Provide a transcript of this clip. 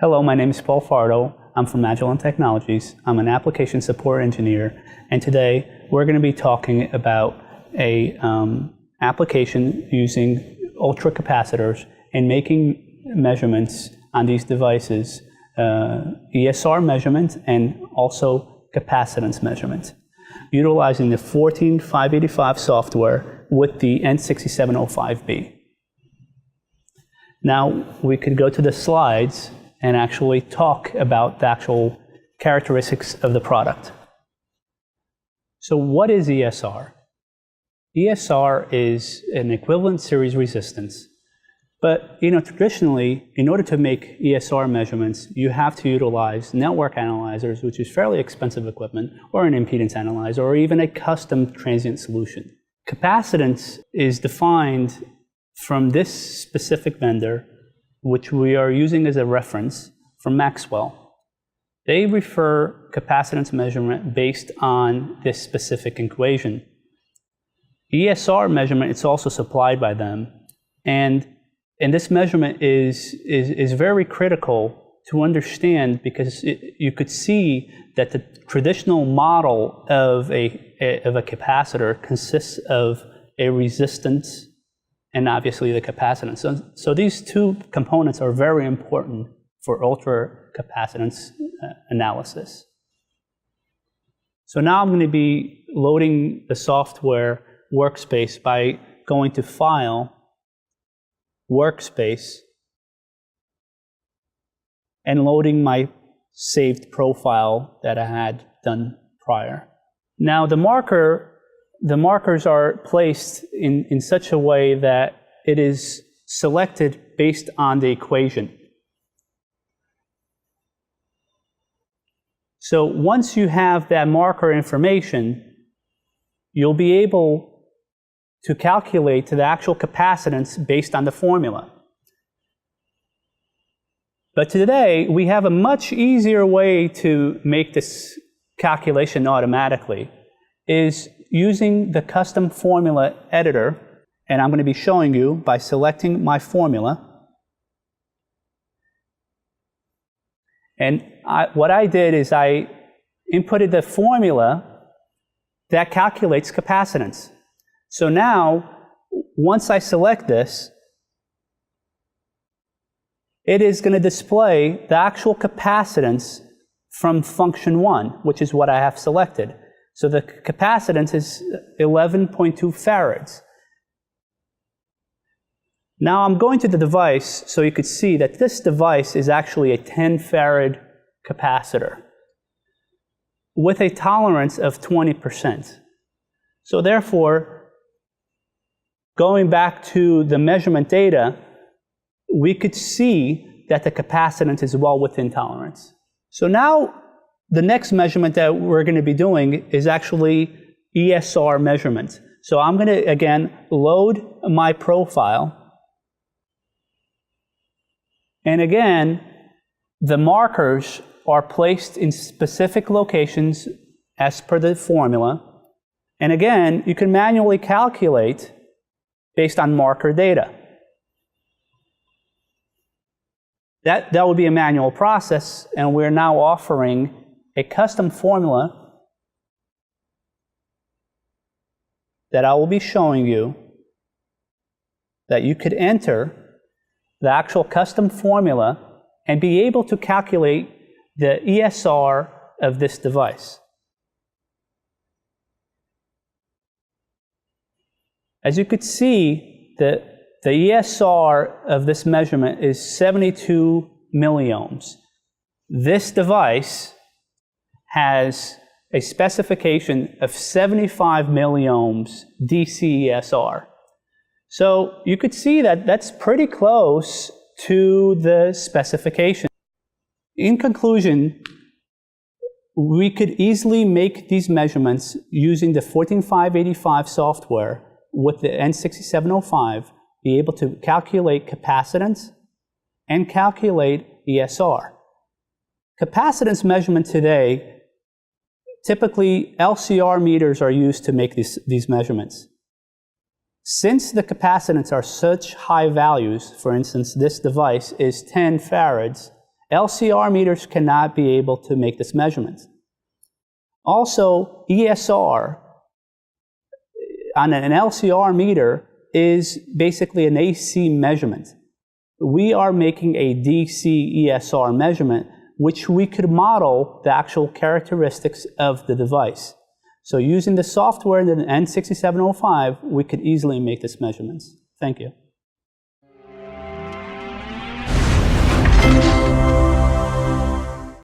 Hello, my name is Paul Fardo. I'm from Agilent Technologies. I'm an application support engineer, and today we're going to be talking about a application using ultracapacitors and making measurements on these devices, ESR measurement and also capacitance measurement, utilizing the 14585 software with the N6705B. Now we could go to the slides and actually talk about the actual characteristics of the product. So what is ESR? ESR is an equivalent series resistance. But traditionally, in order to make ESR measurements, you have to utilize network analyzers, which is fairly expensive equipment, or an impedance analyzer, or even a custom transient solution. Capacitance is defined from this specific vendor, which we are using as a reference from Maxwell. They refer capacitance measurement based on this specific equation. ESR measurement is also supplied by them, and this measurement is very critical to understand because you could see that the traditional model of a capacitor consists of a resistance and obviously the capacitance. So these two components are very important for ultracapacitance analysis. So now I'm going to be loading the software workspace by going to File, Workspace, and loading my saved profile that I had done prior. Now the markers are placed in such a way that it is selected based on the equation. So once you have that marker information, you'll be able to calculate the actual capacitance based on the formula. But today, we have a much easier way to make this calculation automatically, is using the custom formula editor, and I'm going to be showing you by selecting my formula. And what I did is I inputted the formula that calculates capacitance. So now, once I select this, it is going to display the actual capacitance from function 1, which is what I have selected. So the capacitance is 11.2 farads. Now I'm going to the device so you could see that this device is actually a 10 farad capacitor with a tolerance of 20%. So therefore, going back to the measurement data, we could see that the capacitance is well within tolerance. So now the next measurement that we're going to be doing is actually ESR measurement. So I'm going to, again, load my profile. And again, the markers are placed in specific locations as per the formula. And again, you can manually calculate based on marker data. That would be a manual process, and we're now offering a custom formula that I will be showing you that you could enter the actual custom formula and be able to calculate the ESR of this device. As you could see, the ESR of this measurement is 72 milliohms. This device has a specification of 75 milliohms DC ESR. So you could see that that's pretty close to the specification. In conclusion, we could easily make these measurements using the 14585 software with the N6705, be able to calculate capacitance and calculate ESR. Capacitance measurement today, typically LCR meters are used to make these measurements. Since the capacitance are such high values, for instance, this device is 10 farads, LCR meters cannot be able to make this measurement. Also, ESR on an LCR meter is basically an AC measurement. We are making a DC ESR measurement, which we could model the actual characteristics of the device. So using the software in the N6705, we could easily make this measurements. Thank you.